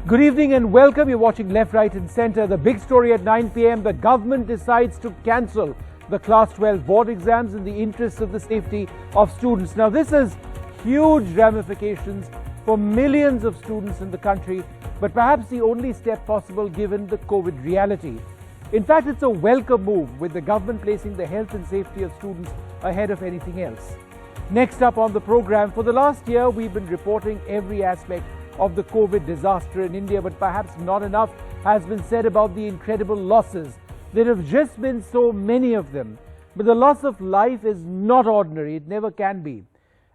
Good evening and welcome. You're watching Left, Right and Centre. The big story at 9 p.m. The government decides to cancel the Class 12 board exams in the interest of the safety of students. Now this has huge ramifications for millions of students in the country, but perhaps the only step possible given the COVID reality. In fact, it's a welcome move, with the government placing the health and safety of students ahead of anything else. Next up on the program, for the last year we've been reporting every aspect of the COVID disaster in India, but perhaps not enough has been said about the incredible losses. There have just been so many of them. But the loss of life is not ordinary, it never can be.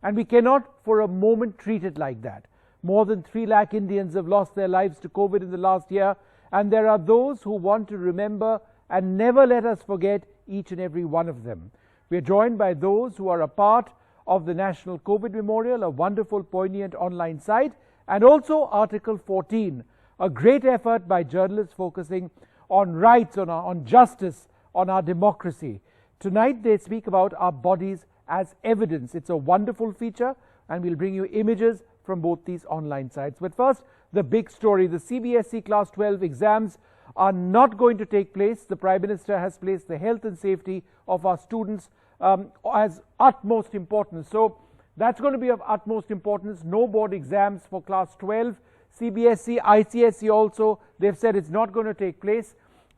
And we cannot for a moment treat it like that. More than 3 lakh Indians have lost their lives to COVID in the last year, and there are those who want to remember and never let us forget each and every one of them. We are joined by those who are a part of the National COVID Memorial, a wonderful, poignant online site, and also Article 14, a great effort by journalists focusing on rights, on justice, on our democracy. Tonight they speak about our bodies as evidence. It's a wonderful feature, and we'll bring you images from both these online sites. But first, the big story. The CBSE Class 12 exams are not going to take place. The Prime Minister has placed the health and safety of our students as utmost importance. So that's going to be of utmost importance. No board exams for Class 12. CBSE, ICSE also, they've said it's not going to take place.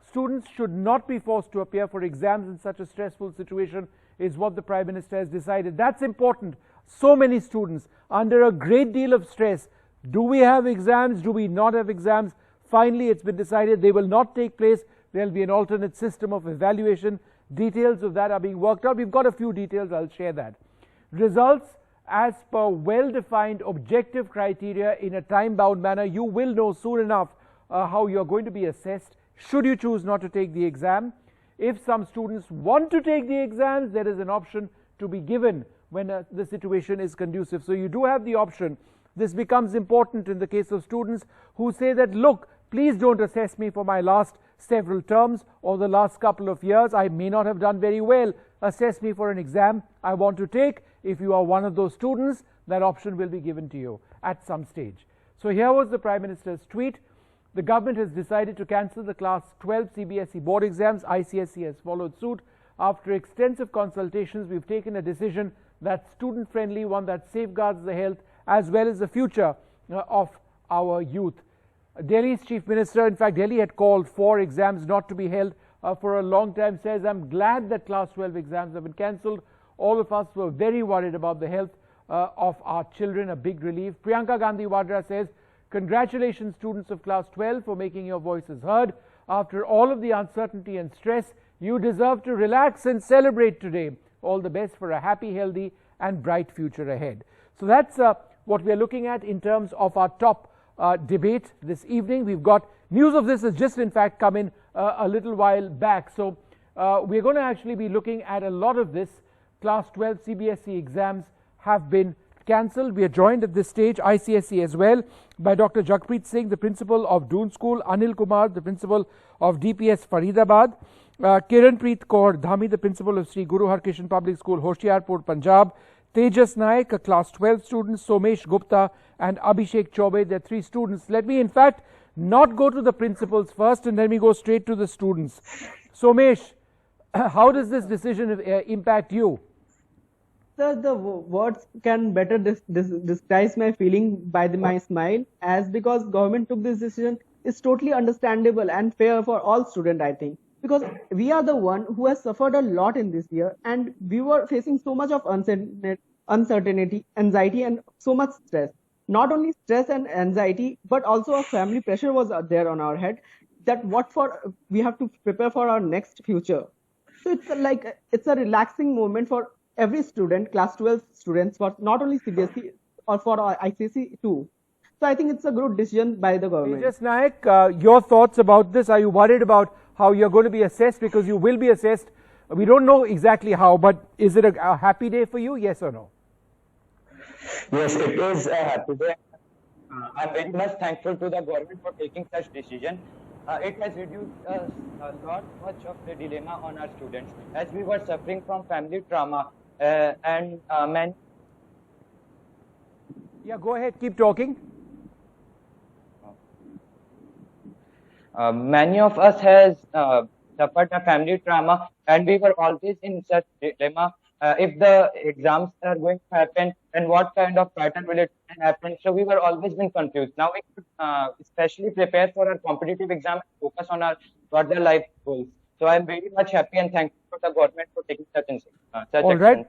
Students should not be forced to appear for exams in such a stressful situation, is what the Prime Minister has decided. That's important. So many students under a great deal of stress. Do we have exams? Do we not have exams? Finally, it's been decided they will not take place. There'll be an alternate system of evaluation. Details of that are being worked out. We've got a few details. I'll share that. Results as per well-defined objective criteria in a time-bound manner. You will know soon enough how you're going to be assessed should you choose not to take the exam. If some students want to take the exams, there is an option to be given when the situation is conducive. So you do have the option. This becomes important in the case of students who say that, look, please don't assess me for my last several terms or the last couple of years. I may not have done very well. Assess me for an exam I want to take. If you are one of those students, that option will be given to you at some stage. So here was the Prime Minister's tweet. The government has decided to cancel the Class 12 CBSE board exams. ICSE has followed suit. After extensive consultations, we've taken a decision that's student-friendly, one that safeguards the health as well as the future of our youth. Delhi's Chief Minister, in fact, Delhi had called for exams not to be held for a long time, says, I'm glad that Class 12 exams have been cancelled. All of us were very worried about the health of our children, a big relief. Priyanka Gandhi Vadra says, congratulations students of Class 12 for making your voices heard. After all of the uncertainty and stress, you deserve to relax and celebrate today. All the best for a happy, healthy and bright future ahead. So that's what we are looking at in terms of our top debate this evening. We've got news of this has just in fact come in a little while back. So we're going to actually be looking at a lot of this. Class 12 CBSE exams have been cancelled. We are joined at this stage, ICSE as well, by Dr. Jagpreet Singh, the principal of Doon School, Anil Kumar, the principal of DPS Faridabad, Kiranpreet Kaur Dhami, the principal of Sri Guru Harkishan Public School, Hoshiarpur, Punjab, Tejas Naik, a Class 12 student, Somesh Gupta and Abhishek Chaube, they're 3 students. Let me in fact not go to the principals first and then we go straight to the students. Somesh, how does this decision impact you? Sir, the words can better disguise my feeling by my smile, as because government took this decision is totally understandable and fair for all students, I think. Because we are the one who has suffered a lot in this year, and we were facing so much of uncertainty, anxiety and so much stress. Not only stress and anxiety, but also a family pressure was there on our head, that we have to prepare for our next future. So it's a relaxing moment for every student, Class 12 students, for not only CBSE or for ICSE too. So I think it's a good decision by the government. Tejas Naik, your thoughts about this? Are you worried about how you're going to be assessed? Because you will be assessed. We don't know exactly how, but is it a happy day for you? Yes or no? Yes, it is a happy day. I'm very much thankful to the government for taking such decision. It has reduced a lot much of the dilemma on our students, as we were suffering from family trauma and many. Yeah, go ahead, keep talking. Many of us has suffered a family trauma, and we were always in such dilemma. If the exams are going to happen, and what kind of pattern will it happen? So we were always been confused. Now we could especially prepare for our competitive exam and focus on our further life goals. So I'm very much happy and thankful for the government for taking such All action. right.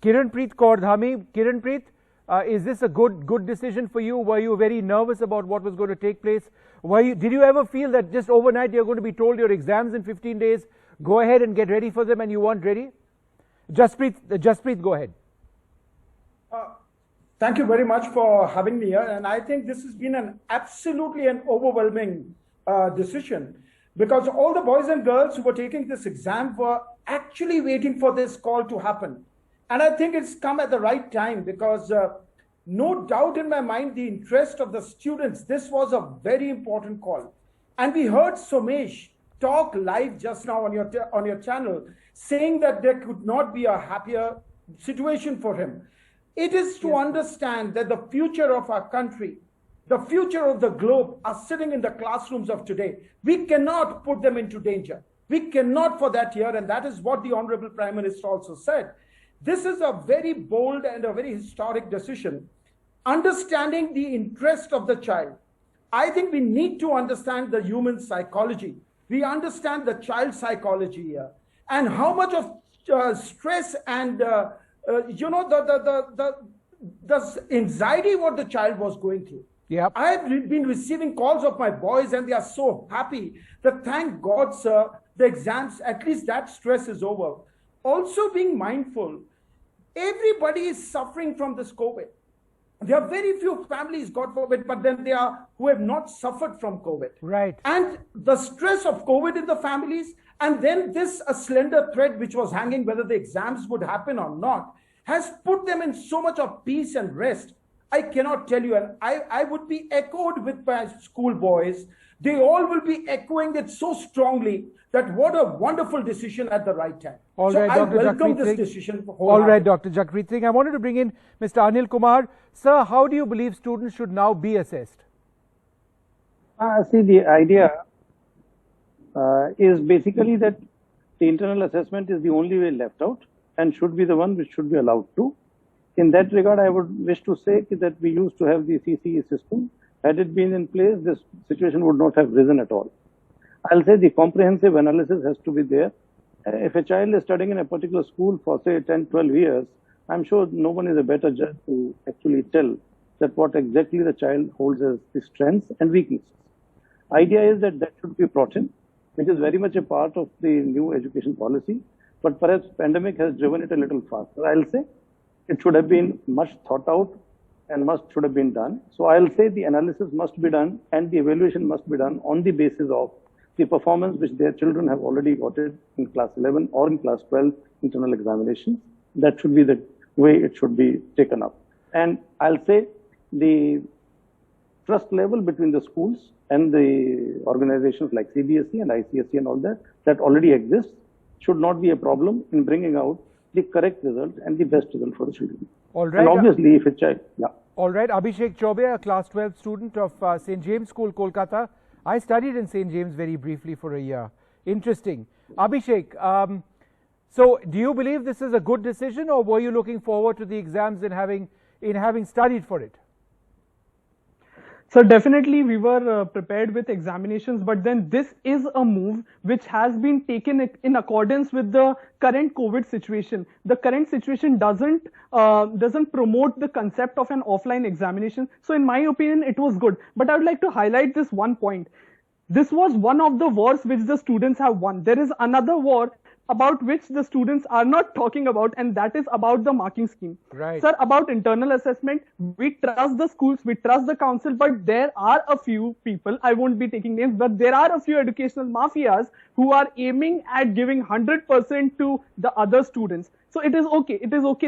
Kiranpreet Kaur Dhami. Kiranpreet, is this a good decision for you? Were you very nervous about what was going to take place? Did you ever feel that just overnight you're going to be told your exams in 15 days, go ahead and get ready for them, and you weren't ready? Jasprit, go ahead. Thank you very much for having me here. And I think this has been absolutely an overwhelming decision, because all the boys and girls who were taking this exam were actually waiting for this call to happen. And I think it's come at the right time, because no doubt in my mind, the interest of the students, this was a very important call. And we heard Somesh talk live just now on your channel, saying that there could not be a happier situation for him. It is to understand that the future of our country, the future of the globe are sitting in the classrooms of today. We cannot put them into danger. We cannot for that year, and that is what the Honorable Prime Minister also said. This is a very bold and a very historic decision. Understanding the interest of the child. I think we need to understand the human psychology. We understand the child psychology here, and how much of stress and the anxiety what the child was going through. Yep. I've been receiving calls of my boys, and they are so happy that, thank God, sir, the exams, at least that stress is over. Also being mindful, everybody is suffering from this COVID. There are very few families, God forbid, but then there are who have not suffered from COVID. Right. And the stress of COVID in the families, and then this a slender thread which was hanging whether the exams would happen or not, has put them in so much of peace and rest. I cannot tell you, and I would be echoed with my school boys. They all will be echoing it so strongly that what a wonderful decision at the right time. All so right, I Dr. welcome Jakpreet this Singh. decision. All right, Dr. Jakpreet Singh. I wanted to bring in Mr. Anil Kumar. Sir, how do you believe students should now be assessed? See, the idea is basically that the internal assessment is the only way left out and should be the one which should be allowed to. In that regard, I would wish to say that we used to have the CCE system. Had it been in place, this situation would not have risen at all. I'll say the comprehensive analysis has to be there. If a child is studying in a particular school for, say, 10, 12 years, I'm sure no one is a better judge to actually tell that what exactly the child holds as the strengths and weaknesses. Idea is that should be brought in, which is very much a part of the new education policy, but perhaps pandemic has driven it a little faster. I'll say it should have been much thought out and should have been done. So I'll say the analysis must be done and the evaluation must be done on the basis of the performance which their children have already got it in class 11 or in class 12 internal examinations. That should be the way it should be taken up. And I'll say the trust level between the schools and the organizations like CBSE and ICSE and all that already exists, should not be a problem in bringing out the correct result and the best result for the children. All right. And obviously, if a child, All right. Abhishek Chaubey, a class 12 student of St. James School, Kolkata. I studied in St. James very briefly for a year. Interesting. Abhishek, so do you believe this is a good decision, or were you looking forward to the exams in having studied for it? So definitely we were prepared with examinations, but then this is a move which has been taken in accordance with the current COVID situation. The current situation doesn't promote the concept of an offline examination. So in my opinion, it was good. But I would like to highlight this one point. This was one of the wars which the students have won. There is another war about which the students are not talking about, and that is about the marking scheme. Right. Sir, about internal assessment, we trust the schools, we trust the council, but there are a few people, I won't be taking names, but there are a few educational mafias who are aiming at giving 100% to the other students. So it is okay,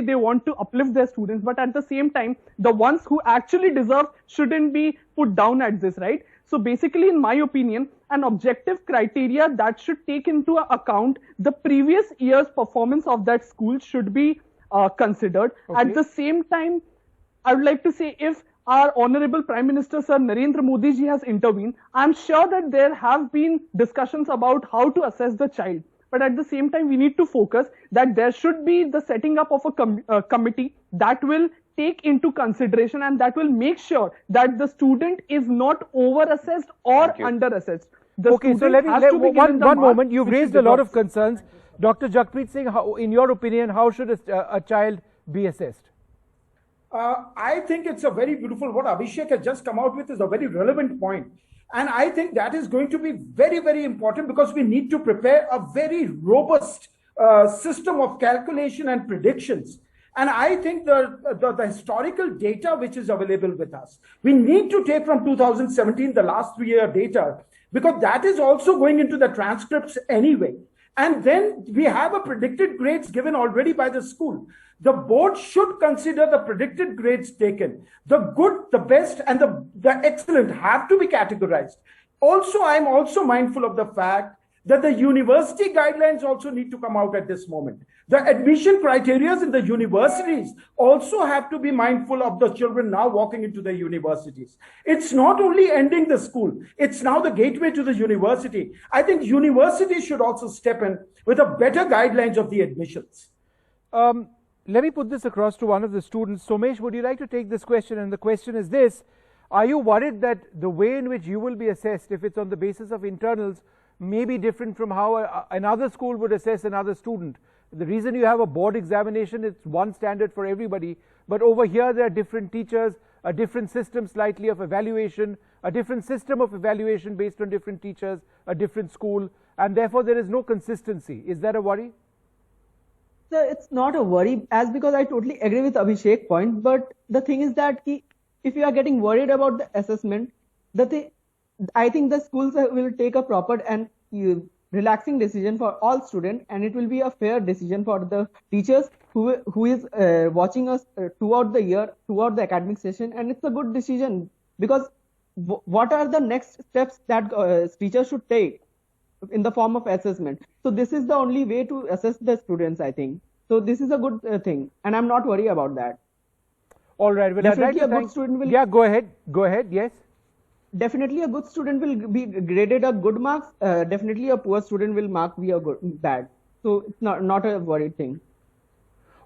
they want to uplift their students, but at the same time, the ones who actually deserve shouldn't be put down at this, right? So basically, in my opinion, an objective criteria that should take into account the previous year's performance of that school should be considered. Okay. At the same time, I would like to say, if our Honorable Prime Minister Sir Narendra Modi ji has intervened, I'm sure that there have been discussions about how to assess the child. But at the same time, we need to focus that there should be the setting up of a committee that will take into consideration and that will make sure that the student is not over-assessed or under-assessed. Okay, so let me, one moment, you've raised a lot of concerns. Dr. Jakpreet Singh, in your opinion, how should a child be assessed? I think it's a very beautiful, what Abhishek has just come out with is a very relevant point. And I think that is going to be very, very important because we need to prepare a very robust system of calculation and predictions. And I think the historical data which is available with us, we need to take from 2017, the last 3-year data, because that is also going into the transcripts anyway. And then we have a predicted grades given already by the school. The board should consider the predicted grades taken. The good, the best, and the excellent have to be categorized. Also, I'm also mindful of the fact that the university guidelines also need to come out at this moment. The admission criteria in the universities also have to be mindful of the children now walking into the universities. It's not only ending the school, it's now the gateway to the university. I think universities should also step in with a better guidelines of the admissions. Let me put this across to one of the students. Somesh, would you like to take this question? And the question is this: are you worried that the way in which you will be assessed, if it's on the basis of internals, may be different from how another school would assess another student? The reason you have a board examination, it's one standard for everybody, but over here there are different teachers, a different system slightly of evaluation, a different system of evaluation based on different teachers, a different school, and therefore there is no consistency. Is that a worry? Sir, it's not a worry, as because I totally agree with Abhishek's point, but the thing is that if you are getting worried about the assessment, I think the schools will take a proper and relaxing decision for all students, and it will be a fair decision for the teachers who is watching us throughout the year, throughout the academic session, and it's a good decision because what are the next steps that teachers should take in the form of assessment? So this is the only way to assess the students, I think. So this is a good thing, and I'm not worried about that. All right, but definitely a good student will. Yeah, go ahead. Go ahead. Yes. Definitely a good student will be graded a good marks. Definitely a poor student will be a bad. So it's not a worried thing.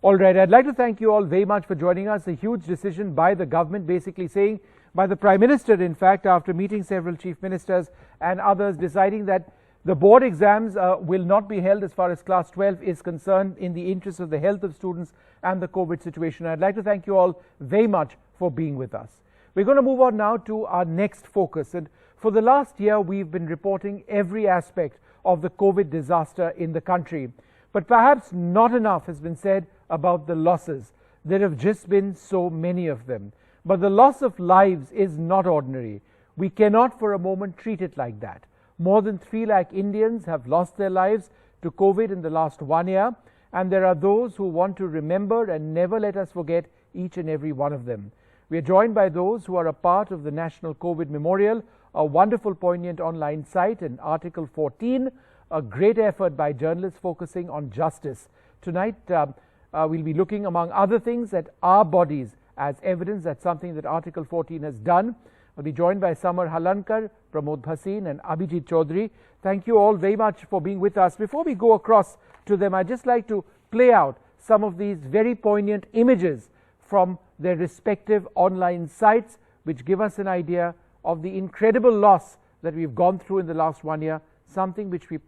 All right, I'd like to thank you all very much for joining us. A huge decision by the government, basically saying, by the Prime Minister, in fact, after meeting several chief ministers and others, deciding that the board exams will not be held as far as class 12 is concerned in the interest of the health of students and the COVID situation. I'd like to thank you all very much for being with us. We're going to move on now to our next focus. And for the last year, we've been reporting every aspect of the COVID disaster in the country. But perhaps not enough has been said about the losses. There have just been so many of them. But the loss of lives is not ordinary. We cannot for a moment treat it like that. More than 3 lakh Indians have lost their lives to COVID in the last 1 year. And there are those who want to remember and never let us forget each and every one of them. We are joined by those who are a part of the National COVID Memorial, a wonderful, poignant online site, and Article 14, a great effort by journalists focusing on justice. Tonight, we'll be looking, among other things, at our bodies as evidence. That's something that Article 14 has done. We'll be joined by Samar Halankar, Pramod Bhasin, and Abhijit Chaudhary. Thank you all very much for being with us. Before we go across to them, I'd just like to play out some of these very poignant images from their respective online sites, which give us an idea of the incredible loss that we've gone through in the last 1 year, something which we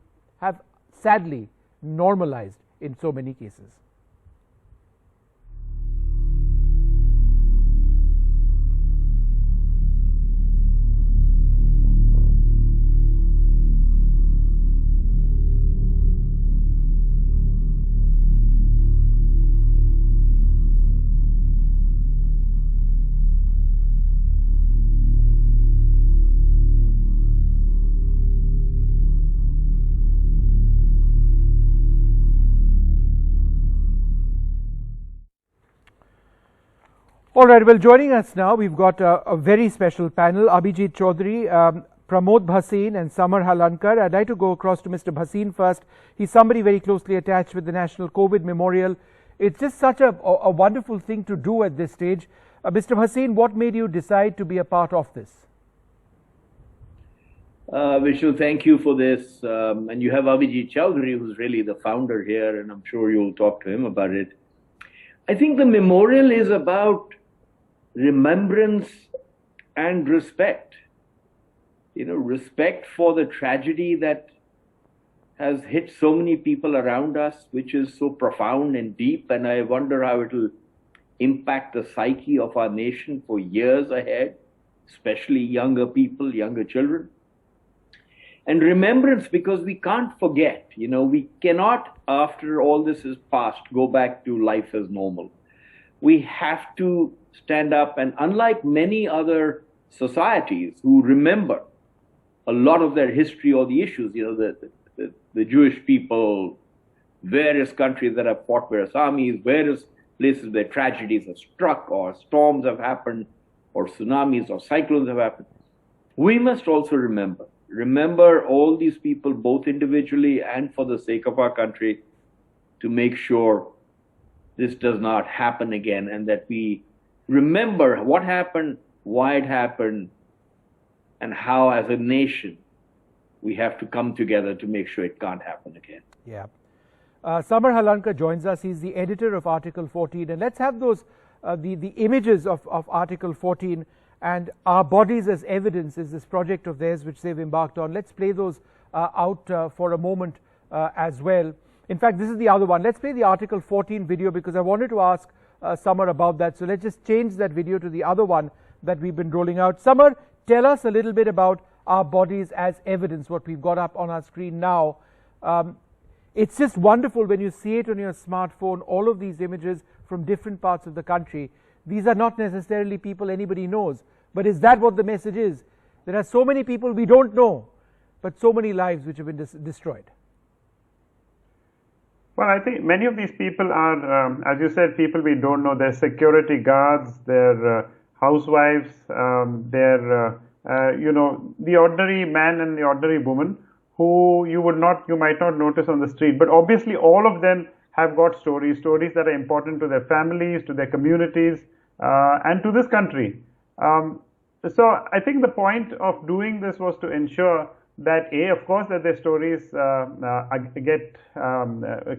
have sadly normalized in so many cases. All right, well, joining us now, we've got a very special panel, Abhijit Chaudhary, Pramod Bhasin and Samar Halankar. I'd like to go across to Mr. Bhasin first. He's somebody very closely attached with the National COVID Memorial. It's just such a wonderful thing to do at this stage. Mr. Bhasin, what made you decide to be a part of this? Vishnu, thank you for this. And you have Abhijit Chowdhury, who's really the founder here, and I'm sure you'll talk to him about it. I think the memorial is about remembrance and respect. You know, respect for the tragedy that has hit so many people around us, which is so profound and deep, and I wonder how it will impact the psyche of our nation for years ahead, especially younger people, younger children. And remembrance, because we can't forget, you know, we cannot, after all this is past, go back to life as normal. We have to stand up, and unlike many other societies who remember a lot of their history or the issues, you know, the Jewish people, various countries that have fought various armies, various places where tragedies have struck or storms have happened or tsunamis or cyclones have happened. We must also remember all these people, both individually and for the sake of our country, to make sure this does not happen again, and that we remember what happened, why it happened, and how as a nation we have to come together to make sure it can't happen again. Yeah. Samar Halankar joins us. He's the editor of Article 14. And let's have those, the images of Article 14 and our bodies as evidence is this project of theirs which they've embarked on. Let's play those out for a moment as well. In fact, this is the other one. Let's play the Article 14 video because I wanted to ask Samar about that. So let's just change that video to the other one that we've been rolling out. Samar, tell us a little bit about our bodies as evidence, what we've got up on our screen now. It's just wonderful when you see it on your smartphone, all of these images from different parts of the country. These are not necessarily people anybody knows, but is that what the message is? There are so many people we don't know, but so many lives which have been destroyed. Well, I think many of these people are, as you said, people we don't know. They're security guards, they're housewives, they're you know, the ordinary man and the ordinary woman who you might not notice on the street. But obviously all of them have got stories that are important to their families, to their communities, and to this country. So I think the point of doing this was to ensure that of course, that their stories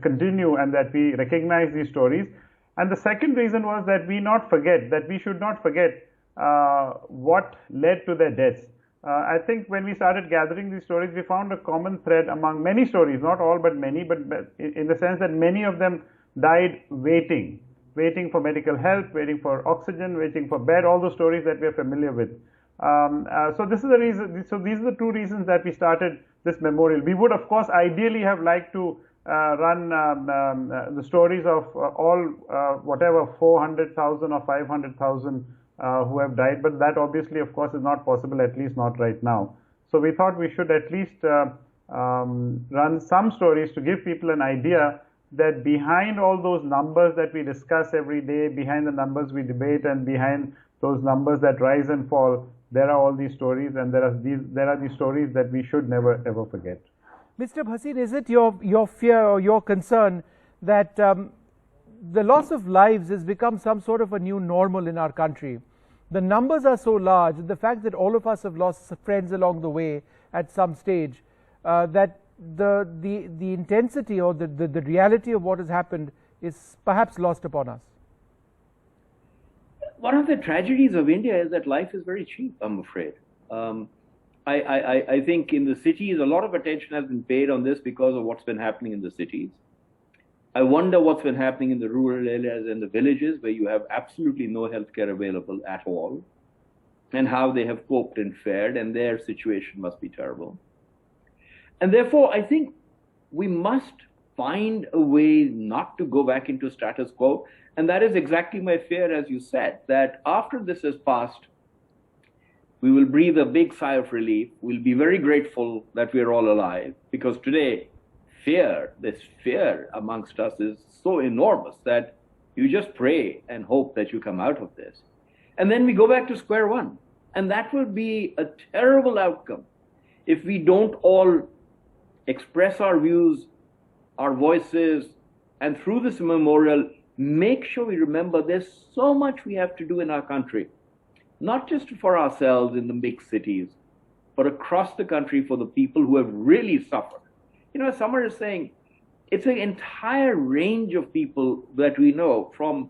continue and that we recognize these stories. And the second reason was that we should not forget what led to their deaths. I think when we started gathering these stories, we found a common thread among many stories, not all, but many, but in the sense that many of them died waiting for medical help, waiting for oxygen, waiting for bed, all those stories that we are familiar with. So this is the reason. So these are the two reasons that we started this memorial. We would, of course, ideally have liked to run the stories of all whatever 400,000 or 500,000 who have died, but that obviously, of course, is not possible, at least not right now. So we thought we should at least run some stories to give people an idea that behind all those numbers that we discuss every day, behind the numbers we debate, and behind those numbers that rise and fall, there are all these stories, and there are these stories that we should never ever forget. Mr. Bhasin, is it your fear or your concern that the loss of lives has become some sort of a new normal in our country? The numbers are so large, the fact that all of us have lost friends along the way at some stage, that the intensity or the reality of what has happened is perhaps lost upon us. One of the tragedies of India is that life is very cheap, I'm afraid. I think in the cities, a lot of attention has been paid on this because of what's been happening in the cities. I wonder what's been happening in the rural areas and the villages where you have absolutely no healthcare available at all, and how they have coped and fared, and their situation must be terrible. And therefore, I think we must find a way not to go back into status quo. And that is exactly my fear, as you said, that after this has passed, we will breathe a big sigh of relief. We'll be very grateful that we're all alive, because today, this fear amongst us is so enormous that you just pray and hope that you come out of this. And then we go back to square one. And that will be a terrible outcome if we don't all express our views, our voices, and through this memorial, make sure we remember there's so much we have to do in our country, not just for ourselves in the big cities, but across the country for the people who have really suffered. You know, as Samar is saying, it's an entire range of people that we know, from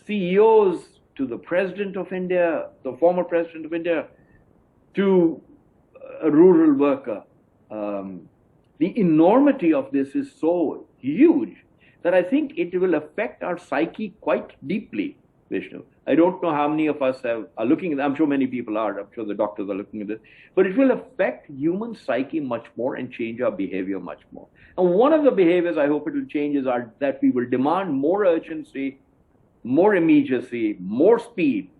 CEOs to the President of India, the former President of India, to a rural worker. The enormity of this is so huge that I think it will affect our psyche quite deeply, Vishnu. I don't know how many of us are looking at this. I'm sure many people are. I'm sure the doctors are looking at this. But it will affect human psyche much more and change our behavior much more. And one of the behaviors I hope it will change is that we will demand more urgency, more immediacy, more speed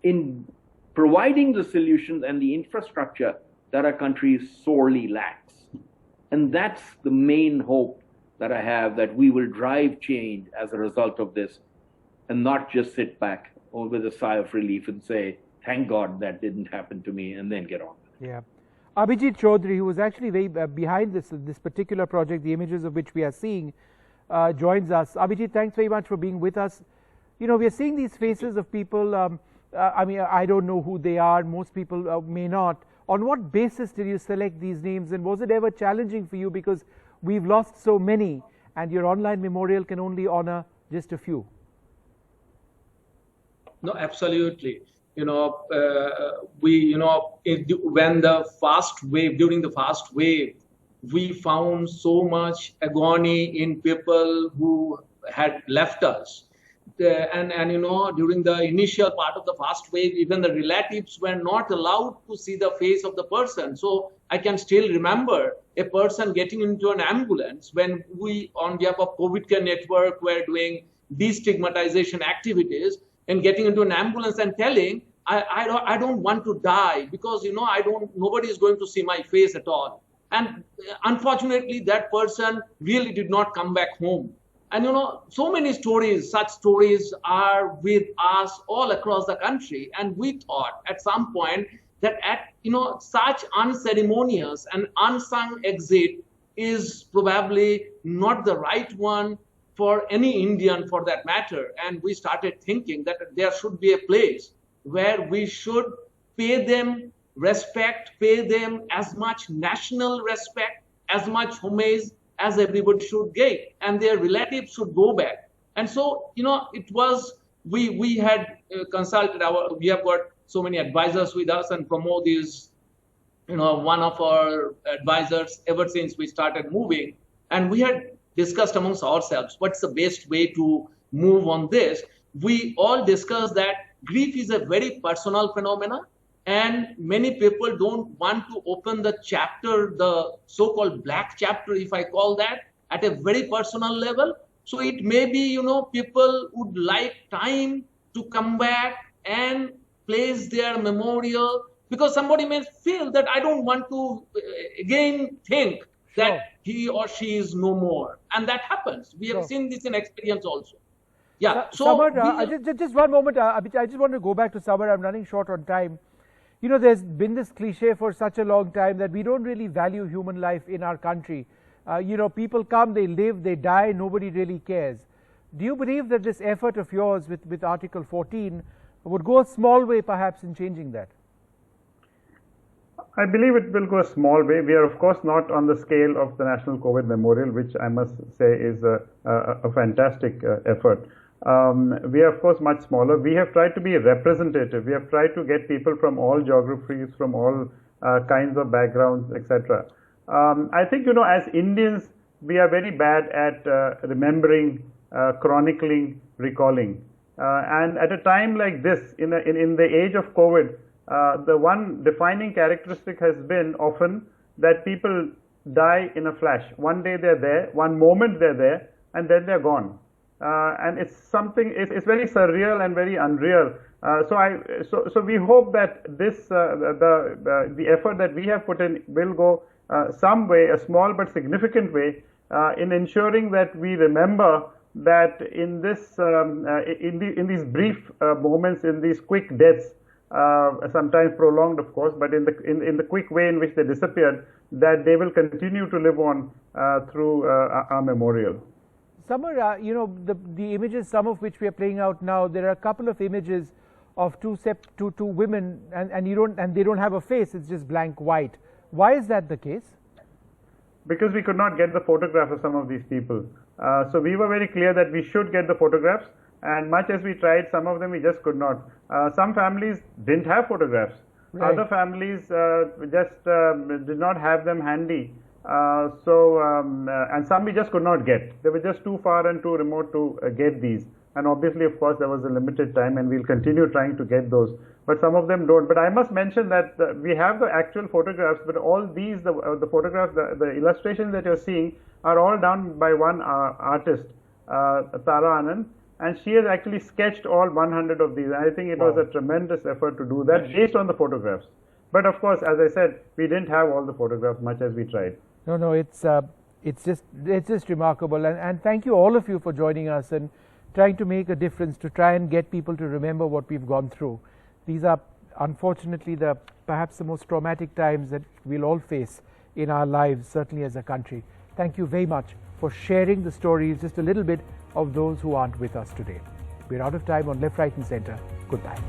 in providing the solutions and the infrastructure that our country sorely lacks. And that's the main hope that I have, that we will drive change as a result of this and not just sit back with a sigh of relief and say, thank God that didn't happen to me, and then get on. Yeah. Abhijit Chaudhary, who was actually very behind this particular project, the images of which we are seeing, joins us. Abhijit, thanks very much for being with us. You know, we are seeing these faces of people, I mean, I don't know who they are, most people may not. On what basis did you select these names, and was it ever challenging for you, because we've lost so many and your online memorial can only honor just a few? No, absolutely. You know, when the fast wave, during the fast wave, we found so much agony in people who had left us. And you know, during the initial part of the fast wave, even the relatives were not allowed to see the face of the person. So I can still remember a person getting into an ambulance when we, on behalf of COVID Care Network, were doing destigmatization activities, and getting into an ambulance and telling, I don't want to die because, you know, nobody is going to see my face at all. And unfortunately, that person really did not come back home. And, you know, so many stories, such stories are with us all across the country. And we thought at some point that such unceremonious and unsung exit is probably not the right one for any Indian, for that matter. And we started thinking that there should be a place where we should pay them respect, pay them as much national respect, as much homage as everybody should get, and their relatives should go back. And so, you know, it was, we had consulted we have got so many advisors with us, and Pramod is, you know, one of our advisors ever since we started moving. And we had discussed amongst ourselves what's the best way to move on this. We all discussed that grief is a very personal phenomenon, and many people don't want to open the chapter, the so-called black chapter, if I call that, at a very personal level. So it may be, you know, people would like time to come back and place their memorial, because somebody may feel that I don't want to again think that he or she is no more. And that happens. We have seen this in experience also. Yeah. So Samar, just one moment. I just want to go back to Samar. I'm running short on time. You know, there's been this cliche for such a long time that we don't really value human life in our country. You know, people come, they live, they die, nobody really cares. Do you believe that this effort of yours with Article 14 would go a small way perhaps in changing that? I believe it will go a small way. We are, of course, not on the scale of the National COVID Memorial, which I must say is a fantastic effort. We are, of course, much smaller. We have tried to be representative. We have tried to get people from all geographies, from all kinds of backgrounds, etc. I think, you know, as Indians, we are very bad at remembering, chronicling, recalling. And at a time like this, in the age of COVID, the one defining characteristic has been often that people die in a flash. One day they're there, one moment they're there, and then they're gone. And it's something, it's very surreal and very unreal. So we hope that this, the effort that we have put in will go some way, a small but significant way, in ensuring that we remember that in this, in these brief moments, in these quick deaths, sometimes prolonged, of course, but in the quick way in which they disappeared, that they will continue to live on through our memorial. Samar, the images, some of which we are playing out now, there are a couple of images of two women, and they don't have a face. It's just blank white. Why is that the case? Because we could not get the photograph of some of these people. So we were very clear that we should get the photographs, and much as we tried, some of them we just could not. Some families didn't have photographs. Right. Other families just did not have them handy. And some we just could not get. They were just too far and too remote to get these. And obviously, of course, there was a limited time, and we'll continue trying to get those. But some of them don't. But I must mention that we have the actual photographs, but all these, the photographs, the illustrations that you're seeing are all done by one artist, Tara Anand, and she has actually sketched all 100 of these. And I think it was a tremendous effort to do that based on the photographs. But of course, as I said, we didn't have all the photographs much as we tried. No, it's just remarkable, and thank you all of you for joining us and trying to make a difference, to try and get people to remember what we've gone through. These are unfortunately perhaps the most traumatic times that we'll all face in our lives, certainly as a country. Thank you very much for sharing the stories, just a little bit of those who aren't with us today. We're out of time on Left, Right and Centre. Goodbye.